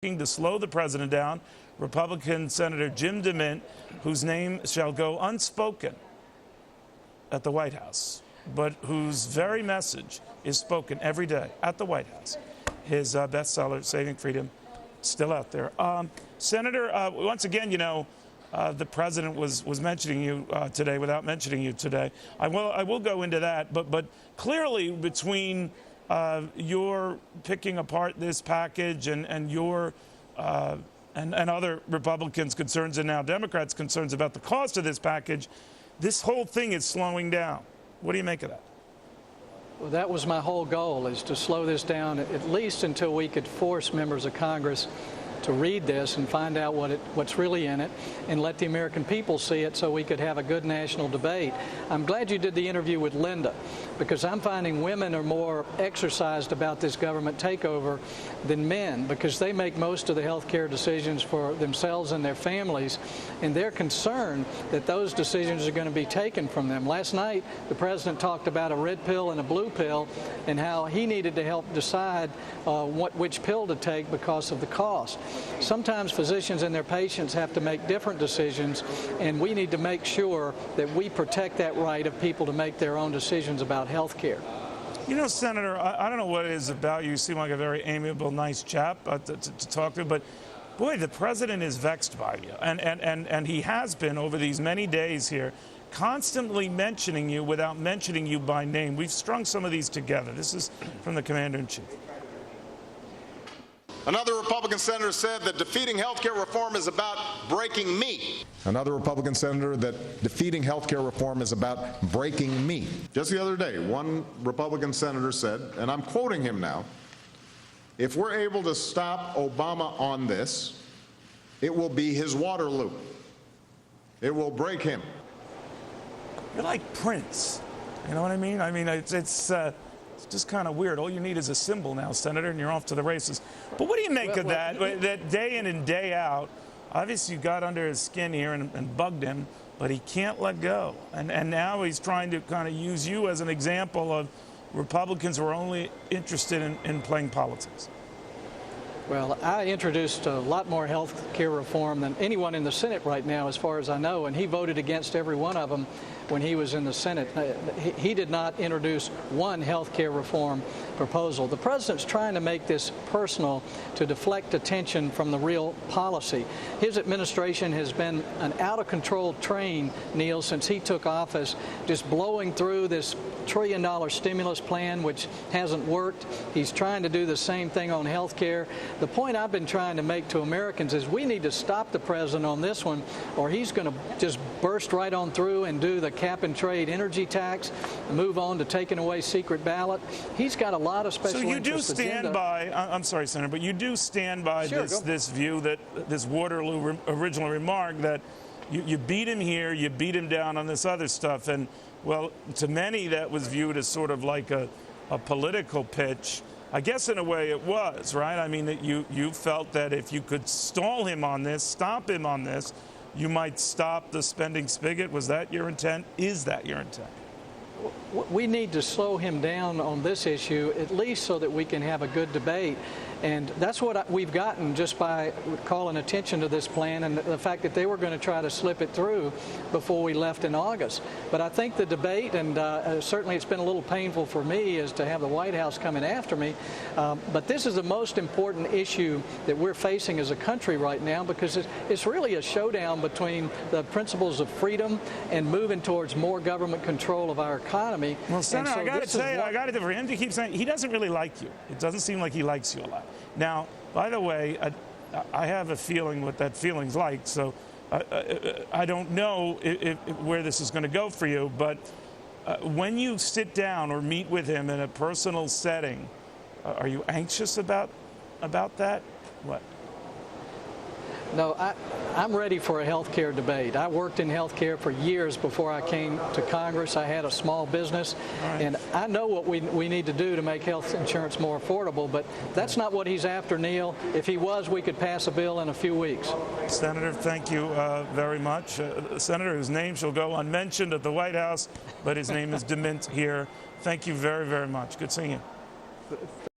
to slow the president down, Republican Senator Jim Demint, whose name shall go unspoken at the White House, but whose very message is spoken every day at the White House. His bestseller, Saving Freedom, still out there. Senator, once again, you know, the president was mentioning you today without mentioning you today. I will go into that, but clearly between your picking apart this package and your and other Republicans' concerns and now Democrats' concerns about the cost of this package, this whole thing is slowing down. What do you make of that? Well, that was my whole goal, is to slow this down at least until we could force members of Congress to read this and find out what's really in it and let the American people see it so we could have a good national debate. I'm glad you did the interview with Linda, because I'm finding women are more exercised about this government takeover than men, because they make most of the health care decisions for themselves and their families, and they're concerned that those decisions are going to be taken from them. Last night, the president talked about a red pill and a blue pill and how he needed to help decide which pill to take because of the cost. Sometimes physicians and their patients have to make different decisions, and we need to make sure that we protect that right of people to make their own decisions about health care. You know, Senator, I don't know what it is about you. You seem like a very amiable, nice chap to talk to, but boy, the president is vexed by you, and he has been over these many days here, constantly mentioning you without mentioning you by name. We've strung some of these together. This is from the Commander-in-Chief. Another Republican senator said that defeating health care reform is about breaking me. Another Republican senator that defeating health care reform is about breaking me. Just the other day, one Republican senator said, and I'm quoting him now, if we're able to stop Obama on this, it will be his Waterloo. It will break him. You're like Prince. You know what I mean? I mean, it's just kind of weird. All you need is a symbol now, Senator, and you're off to the races. But what do you make of that? That day in and day out, obviously you got under his skin here and bugged him, but he can't let go. And now he's trying to kind of use you as an example of Republicans who are only interested in playing politics. Well, I introduced a lot more health care reform than anyone in the Senate right now, as far as I know, and he voted against every one of them when he was in the Senate. He did not introduce one health care reform proposal. The president's trying to make this personal to deflect attention from the real policy. His administration has been an out-of-control train, Neil, since he took office, just blowing through this $1 trillion stimulus plan, which hasn't worked. He's trying to do the same thing on health care. The point I've been trying to make to Americans is we need to stop the president on this one, or he's going to just burst right on through and do the cap-and-trade energy tax, move on to taking away secret ballot. He's got a lot of special interest agenda. So you do stand by, I'm sorry, Senator, but you do stand by this view, that this Waterloo original remark that you beat him here, you beat him down on this other stuff, and well, to many that was viewed as sort of like a political pitch. I guess in a way it was, right? I mean, that you felt that if you could stall him on this, stop him on this, you might stop the spending spigot. Was that your intent? Is that your intent? We need to slow him down on this issue, at least so that we can have a good debate. And that's what we've gotten just by calling attention to this plan and the fact that they were going to try to slip it through before we left in August. But I think the debate, and certainly it's been a little painful for me, is to have the White House coming after me. But this is the most important issue that we're facing as a country right now, because it's really a showdown between the principles of freedom and moving towards more government control of our economy. Well, Senator, I got to tell you, I got to for him to keep saying he doesn't really like you. It doesn't seem like he likes you a lot. Now, by the way, I have a feeling what that feeling's like, so I don't know where this is going to go for you, but when you sit down or meet with him in a personal setting, are you anxious about that? What? No, I'm ready for a health care debate. I worked in health care for years before I came to Congress. I had a small business, and I know what we need to do to make health insurance more affordable, but that's not what he's after, Neil. If he was, we could pass a bill in a few weeks. Senator, thank you very much. A senator whose name shall go unmentioned at the White House, but his name is Demint here. Thank you very, very much. Good seeing you.